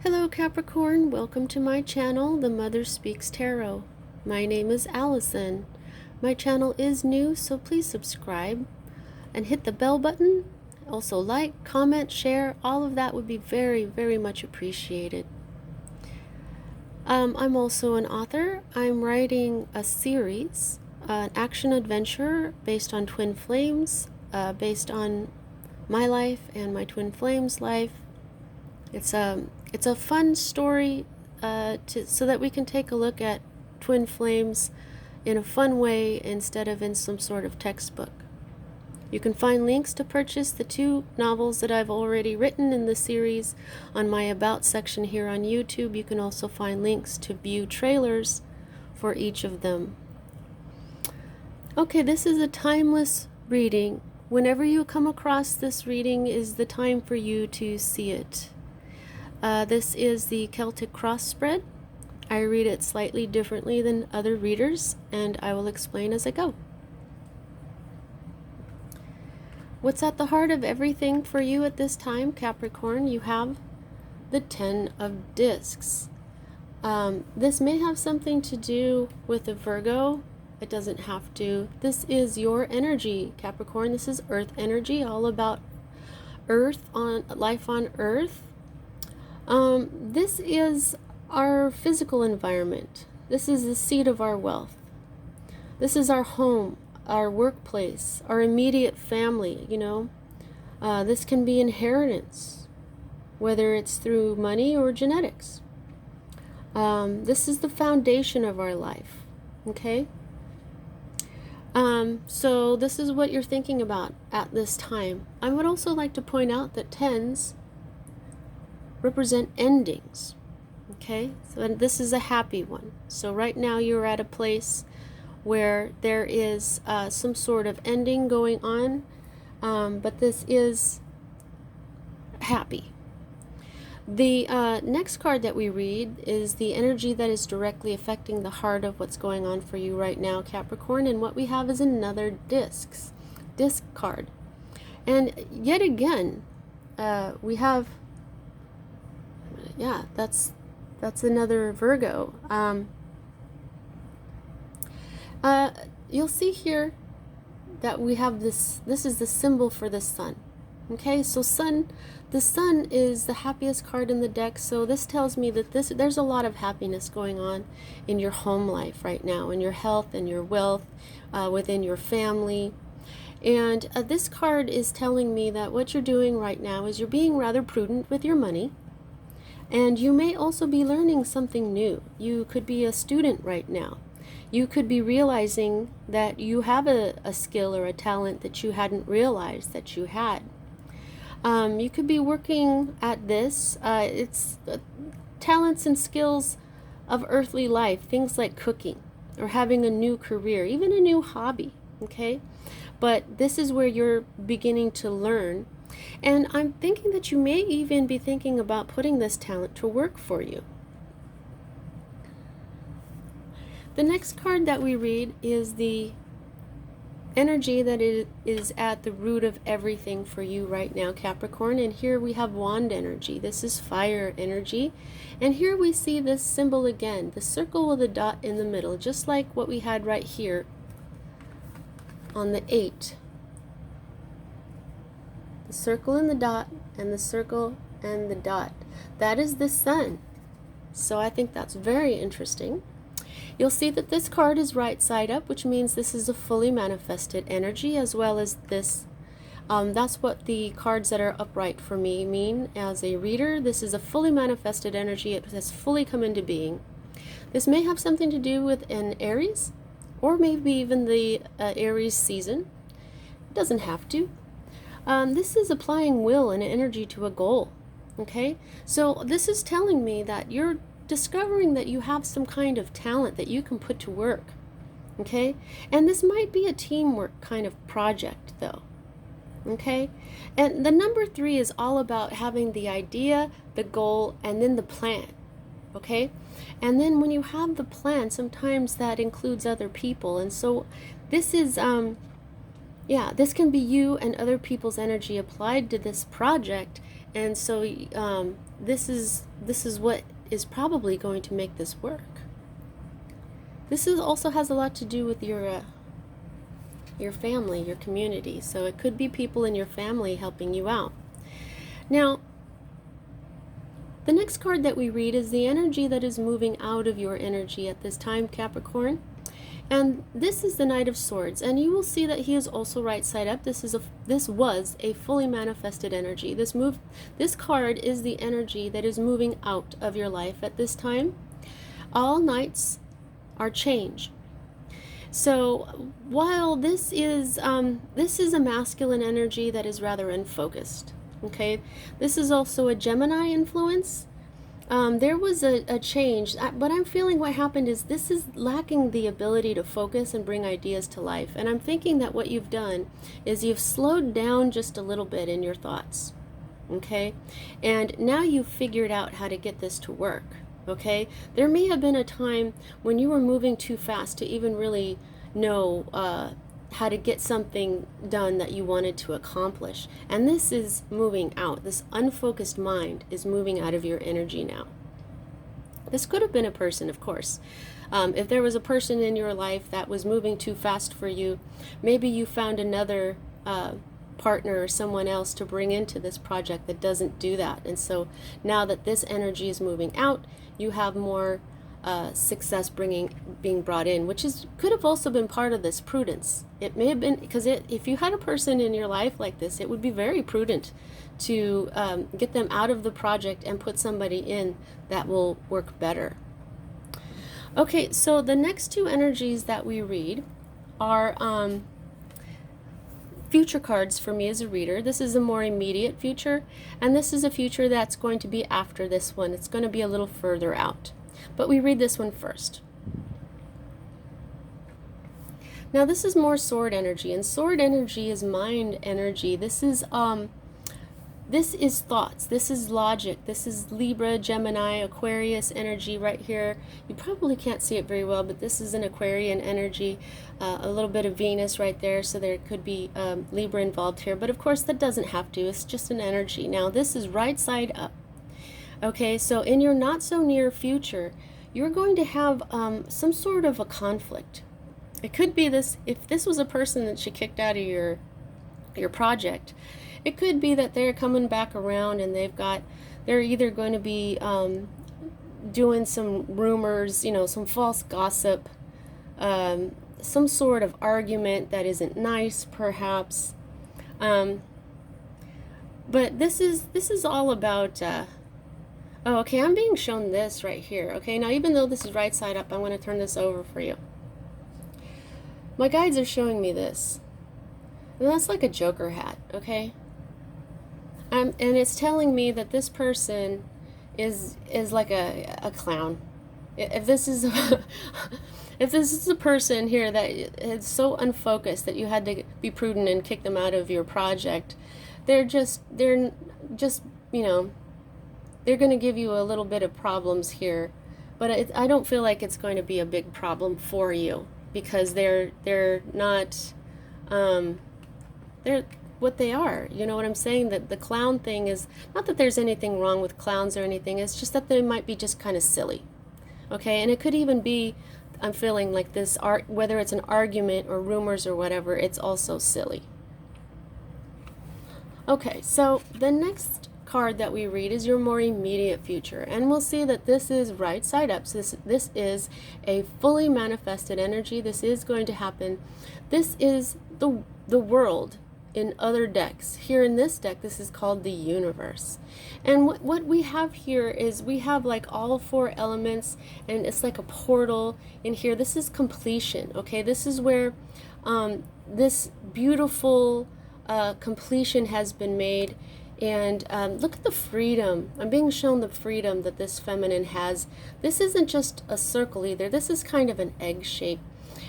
Hello Capricorn, welcome to my channel, The Mother Speaks Tarot. My name is Allison. My channel is new, so please subscribe and hit the bell button. Also like, comment, share, all of that would be very, very much appreciated. I'm also an author. I'm writing a series, an action adventure based on twin flames, based on my life and my twin flames' life. It's a fun story so that we can take a look at twin flames in a fun way instead of in some sort of textbook. You can find links to purchase the 2 novels that I've already written in the series on my About section here on YouTube. You can also find links to view trailers for each of them. Okay, this is a timeless reading. Whenever you come across this reading is the time for you to see it. This is the Celtic Cross spread. I read it slightly differently than other readers, and I will explain as I go. What's at the heart of everything for you at this time, Capricorn? You have the 10 of Discs. This may have something to do with a Virgo. It doesn't have to. This is your energy, Capricorn. This is Earth energy, all about Earth, on life on Earth. This is our physical environment. This is the seat of our wealth. This is our home, our workplace, our immediate family, This can be inheritance, whether it's through money or genetics. This is the foundation of our life, okay? So this is what you're thinking about at this time. I would also like to point out that 10s represent endings, okay? So this is a happy one. So right now you're at a place where there is some sort of ending going on, but this is happy. The next card that we read is the energy that is directly affecting the heart of what's going on for you right now, Capricorn, and what we have is another disc card. And yet again, we have, yeah, that's another Virgo. You'll see here that we have this is the symbol for the sun. Okay, so the sun is the happiest card in the deck, so this tells me that there's a lot of happiness going on in your home life right now, in your health and your wealth, within your family. And this card is telling me that what you're doing right now is you're being rather prudent with your money, and you may also be learning something new. You could be a student right now. You could be realizing that you have a skill or a talent that you hadn't realized that you had. You could be working at this. It's talents and skills of earthly life, things like cooking or having a new career, even a new hobby, okay? But this is where you're beginning to learn. And I'm thinking that you may even be thinking about putting this talent to work for you. The next card that we read is the energy that is at the root of everything for you right now, Capricorn. And here we have wand energy. This is fire energy. And here we see this symbol again, the circle with a dot in the middle, just like what we had right here on the 8. The circle and the dot, and the circle and the dot. That is the sun. So I think that's very interesting. You'll see that this card is right side up, which means this is a fully manifested energy, as well as this. That's what the cards that are upright for me mean as a reader. This is a fully manifested energy. It has fully come into being. This may have something to do with an Aries, or maybe even the Aries season. It doesn't have to. This is applying will and energy to a goal. Okay, so this is telling me that you're discovering that you have some kind of talent that you can put to work. Okay, and this might be a teamwork kind of project though. Okay, and the number 3 is all about having the idea, the goal, and then the plan. Okay, and then when you have the plan, sometimes that includes other people, and so this is this can be you and other people's energy applied to this project, And so this is what is probably going to make this work. This is also has a lot to do with your family, your community. So it could be people in your family helping you out. Now, the next card that we read is the energy that is moving out of your energy at this time, Capricorn. And this is the Knight of Swords, and you will see that he is also right side up. This was a fully manifested energy. This card is the energy that is moving out of your life at this time. All knights are change. So while this is a masculine energy that is rather unfocused, okay, this is also a Gemini influence. There was a change, but I'm feeling what happened is this is lacking the ability to focus and bring ideas to life. And I'm thinking that what you've done is you've slowed down just a little bit in your thoughts, okay? And now you've figured out how to get this to work, okay? There may have been a time when you were moving too fast to even really know how to get something done that you wanted to accomplish. And this is moving out. This unfocused mind is moving out of your energy now. This could have been a person, of course. If there was a person in your life that was moving too fast for you, maybe you found another partner or someone else to bring into this project that doesn't do that. And so now that this energy is moving out, you have more success being brought in, which could have also been part of this prudence. It may have been because if you had a person in your life like this, it would be very prudent to get them out of the project and put somebody in that will work better. Okay, so the next two energies that we read are future cards for me as a reader. This is a more immediate future, and this is a future that's going to be after this one. It's going to be a little further out. But we read this one first. Now this is more sword energy, and sword energy is mind energy. This is thoughts. This is logic. This is Libra, Gemini, Aquarius energy right here. You probably can't see it very well, but this is an Aquarian energy. A little bit of Venus right there, so there could be Libra involved here. But of course that doesn't have to. It's just an energy. Now this is right side up. Okay, so in your not so near future, you're going to have some sort of a conflict. It could be this, if this was a person that you kicked out of your project, it could be that they're coming back around and they're either going to be doing some rumors, some false gossip, some sort of argument that isn't nice, perhaps. But this is all about. Oh, okay, I'm being shown this right here. Okay, now even though this is right side up, I'm going to turn this over for you. My guides are showing me this. And that's like a Joker hat, okay? And it's telling me that this person is like a clown. If this is if this is a person here that is so unfocused that you had to be prudent and kick them out of your project, they're just they're going to give you a little bit of problems here, but I don't feel like it's going to be a big problem for you because they're not they're what they are. You know what I'm saying? That the clown thing is not that there's anything wrong with clowns or anything. It's just that they might be just kind of silly. Okay, and it could even be, I'm feeling like this art, whether it's an argument or rumors or whatever, it's also silly. Okay, so the next card that we read is your more immediate future, and we'll see that this is right side up. So this is a fully manifested energy. This is going to happen. This is the world in other decks. Here in this deck, this is called the universe. And what we have here is we have like all four elements, and it's like a portal in here. This is completion. Okay, this is where this beautiful completion has been made. And look at the freedom. I'm being shown the freedom that this feminine has. This isn't just a circle either. This is kind of an egg shape.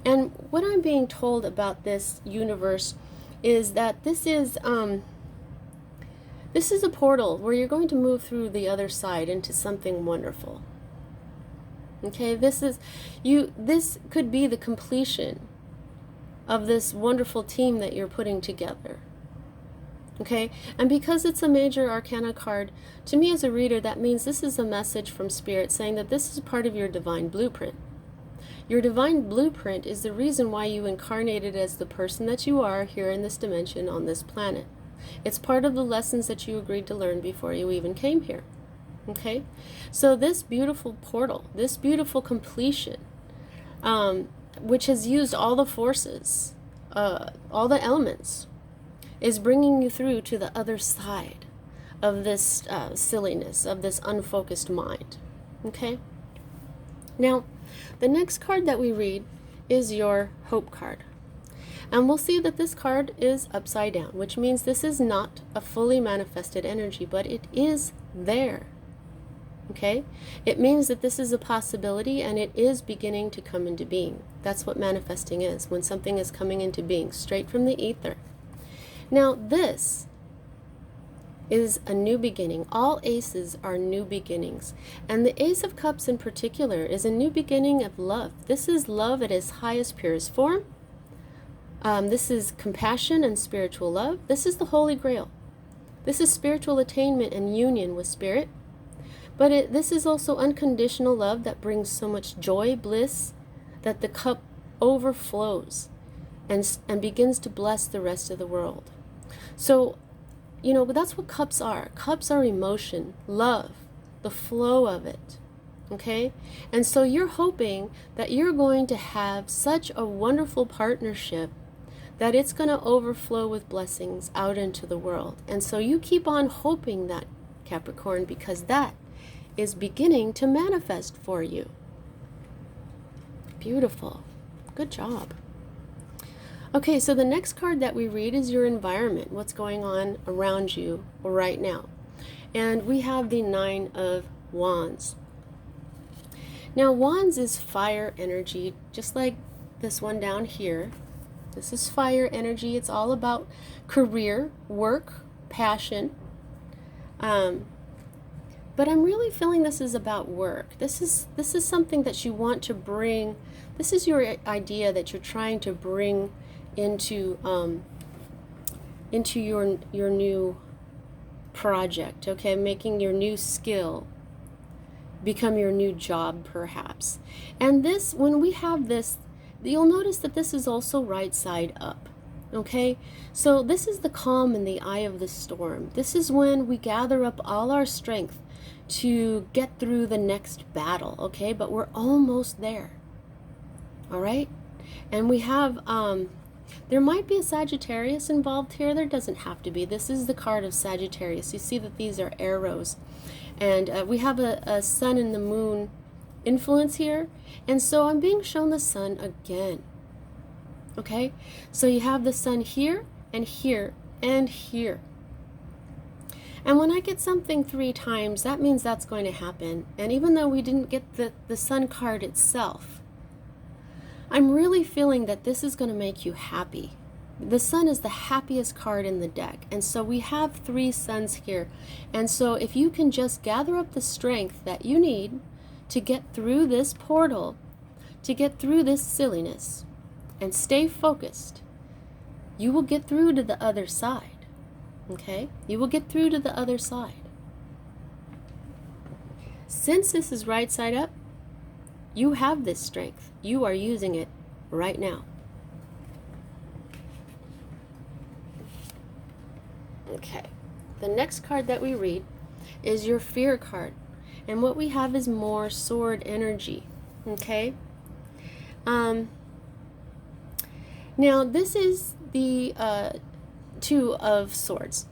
And what I'm being told about this universe is that this is a portal where you're going to move through the other side into something wonderful. Okay, this could be the completion of this wonderful team that you're putting together. Okay, and because it's a major arcana card, to me as a reader, that means this is a message from Spirit saying that this is part of your divine blueprint. Your divine blueprint is the reason why you incarnated as the person that you are here in this dimension on this planet. It's part of the lessons that you agreed to learn before you even came here. Okay, so this beautiful portal, this beautiful completion, which has used all the forces, all the elements, is bringing you through to the other side of this silliness, of this unfocused mind. Okay? Now, the next card that we read is your Hope card. And we'll see that this card is upside down, which means this is not a fully manifested energy, but it is there. Okay? It means that this is a possibility and it is beginning to come into being. That's what manifesting is, when something is coming into being, straight from the ether. Now, this is a new beginning. All aces are new beginnings. And the Ace of Cups in particular is a new beginning of love. This is love at its highest, purest form. This is compassion and spiritual love. This is the Holy Grail. This is spiritual attainment and union with Spirit. But this is also unconditional love that brings so much joy, bliss, that the cup overflows and begins to bless the rest of the world. So, you know, but that's what cups are. Cups are emotion, love, the flow of it. Okay? And so you're hoping that you're going to have such a wonderful partnership that it's going to overflow with blessings out into the world. And so you keep on hoping that, Capricorn, because that is beginning to manifest for you. Beautiful. Good job. Okay, so the next card that we read is your environment, what's going on around you right now. And we have the Nine of Wands. Now, Wands is fire energy, just like this one down here. This is fire energy. It's all about career, work, passion. But I'm really feeling this is about work. This is something that you want to bring. This is your idea that you're trying to bring into your new project, okay? Making your new skill become your new job, perhaps. And this, when we have this, you'll notice that this is also right side up, okay? So this is the calm in the eye of the storm. This is when we gather up all our strength to get through the next battle, okay? But we're almost there, all right? And we have there might be a Sagittarius involved here. There doesn't have to be. This is the card of Sagittarius. You see that these are arrows. And we have a sun and the moon influence here. And so I'm being shown the sun again. Okay? So you have the sun here and here and here. And when I get something 3 times, that means that's going to happen. And even though we didn't get the sun card itself, I'm really feeling that this is going to make you happy. The sun is the happiest card in the deck. And so we have 3 suns here. And so if you can just gather up the strength that you need to get through this portal, to get through this silliness, and stay focused, you will get through to the other side. Okay? You will get through to the other side. Since this is right side up, you have this strength. You are using it right now. Okay. The next card that we read is your fear card. And what we have is more sword energy. Okay? Now, this is the 2 of swords.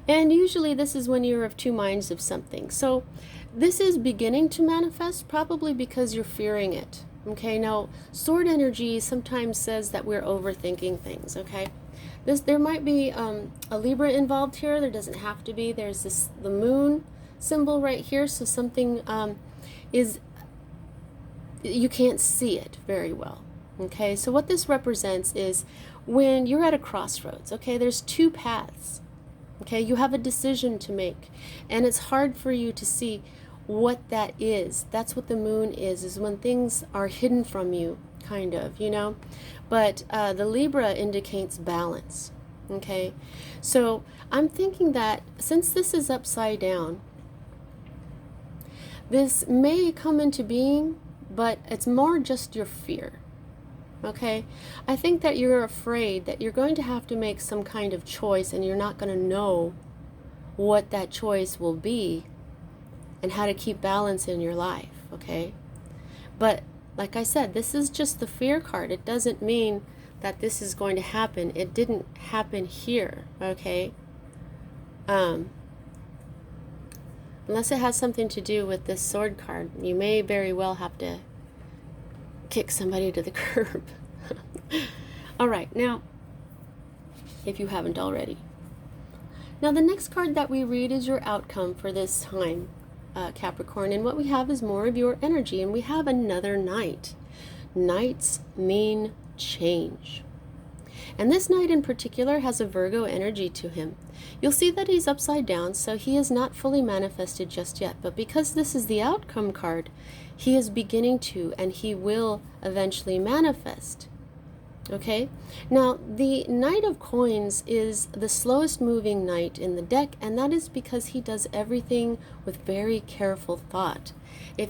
And usually this is when you're of 2 minds of something. So this is beginning to manifest, probably because you're fearing it. Okay, now sword energy sometimes says that we're overthinking things. Okay, there might be a Libra involved here. There doesn't have to be. There's the moon symbol right here, so something is, you can't see it very well. Okay, so what this represents is when you're at a crossroads. Okay, there's 2 paths. Okay, you have a decision to make, and it's hard for you to see what that is. That's what the moon is when things are hidden from you, kind of, you know. But the Libra indicates balance. Okay, so I'm thinking that since this is upside down, this may come into being, but it's more just your fear. Okay, I think that you're afraid that you're going to have to make some kind of choice and you're not going to know what that choice will be and how to keep balance in your life. Okay, but like I said, this is just the fear card. It doesn't mean that this is going to happen. It didn't happen here. Okay, unless it has something to do with this sword card, you may very well have to kick somebody to the curb. All right, now, if you haven't already. Now, the next card that we read is your outcome for this time, Capricorn, and what we have is more of your energy, and we have another knight. Knights mean change. And this knight in particular has a Virgo energy to him. You'll see that he's upside down, so he is not fully manifested just yet, but because this is the outcome card, he is beginning to, and he will eventually manifest. Okay, now the Knight of Coins is the slowest moving knight in the deck, and that is because he does everything with very careful thought. If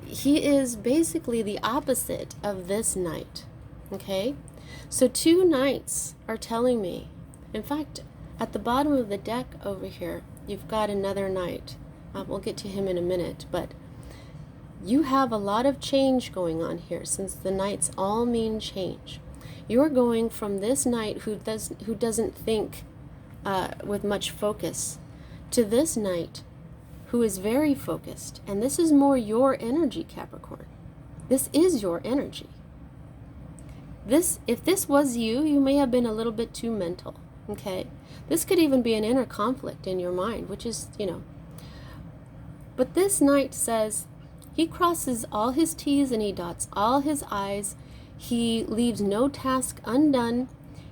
he is basically the opposite of this knight. Okay, so two knights are telling me, in fact, at the bottom of the deck over here, you've got another knight. We'll get to him in a minute, but you have a lot of change going on here, since the knights all mean change. You're going from this knight who doesn't think with much focus to this knight who is very focused. And this is more your energy, Capricorn. This is your energy. If this was you, you may have been a little bit too mental. Okay? This could even be an inner conflict in your mind, which is, But this knight says he crosses all his T's and he dots all his I's. He leaves no task undone.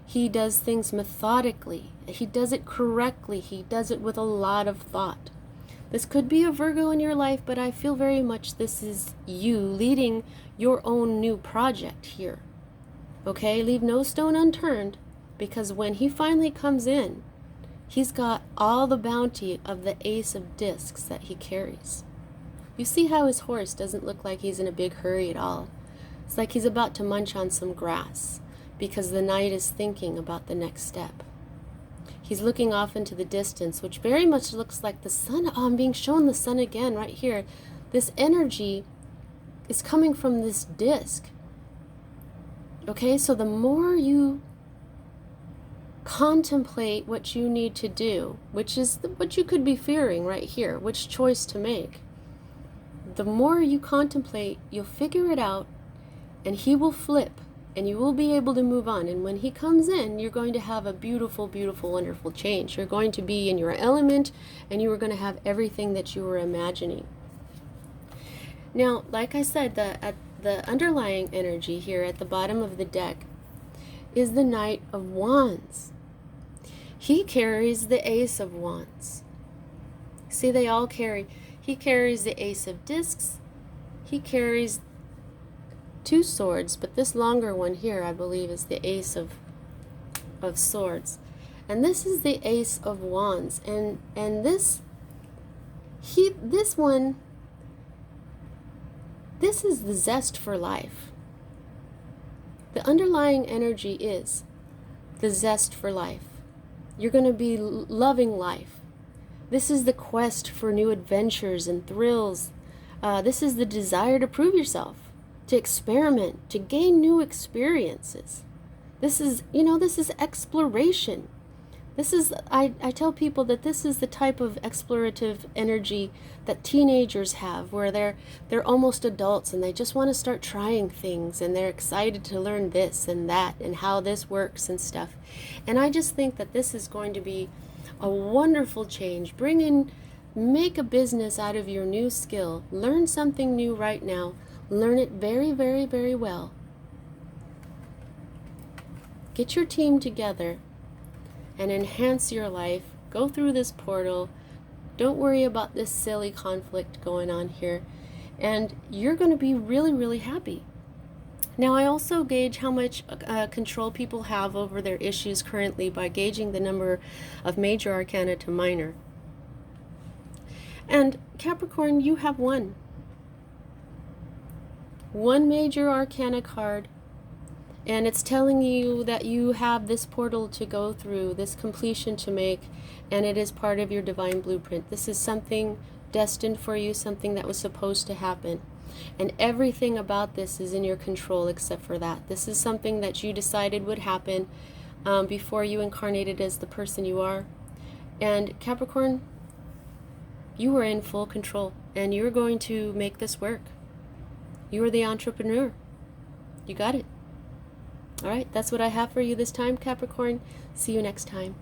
He does things methodically. He does it correctly. He does it with a lot of thought. This could be a Virgo in your life, but I feel very much this is you leading your own new project here. Okay? Leave no stone unturned, because when he finally comes in, he's got all the bounty of the Ace of Discs that he carries. You see how his horse doesn't look like he's in a big hurry at all. It's like he's about to munch on some grass, because the knight is thinking about the next step. He's looking off into the distance, which very much looks like the sun. Oh, I'm being shown the sun again right here. This energy is coming from this disc. Okay, so the more you contemplate what you need to do, which is what you could be fearing right here, which choice to make, the more you contemplate, you'll figure it out, and he will flip, and you will be able to move on. And when he comes in, you're going to have a beautiful, beautiful, wonderful change. You're going to be in your element, and you are going to have everything that you were imagining. Now, like I said, the underlying energy here at the bottom of the deck is the Knight of Wands. He carries the Ace of Wands. See, they all carry. He carries the Ace of Discs. He carries two swords, but this longer one here, I believe, is the Ace of Swords. And this is the Ace of Wands. And this one, this is the zest for life. The underlying energy is the zest for life. You're going to be loving life. This is the quest for new adventures and thrills. This is the desire to prove yourself, to experiment, to gain new experiences. This is, this is exploration. This is, I tell people that this is the type of explorative energy that teenagers have, where they're almost adults and they just want to start trying things, and they're excited to learn this and that and how this works and stuff. And I just think that this is going to be a wonderful change. Make a business out of your new skill. Learn something new right now. Learn it very, very, very well. Get your team together and enhance your life. Go through this portal. Don't worry about this silly conflict going on here. And you're going to be really, really happy. Now, I also gauge how much control people have over their issues currently by gauging the number of major arcana to minor. And Capricorn, you have one major arcana card, and it's telling you that you have this portal to go through, this completion to make, and it is part of your divine blueprint. This is something destined for you, something that was supposed to happen. And everything about this is in your control except for that. This is something that you decided would happen before you incarnated as the person you are. And Capricorn, you are in full control, and you're going to make this work. You are the entrepreneur. You got it. All right, that's what I have for you this time, Capricorn. See you next time.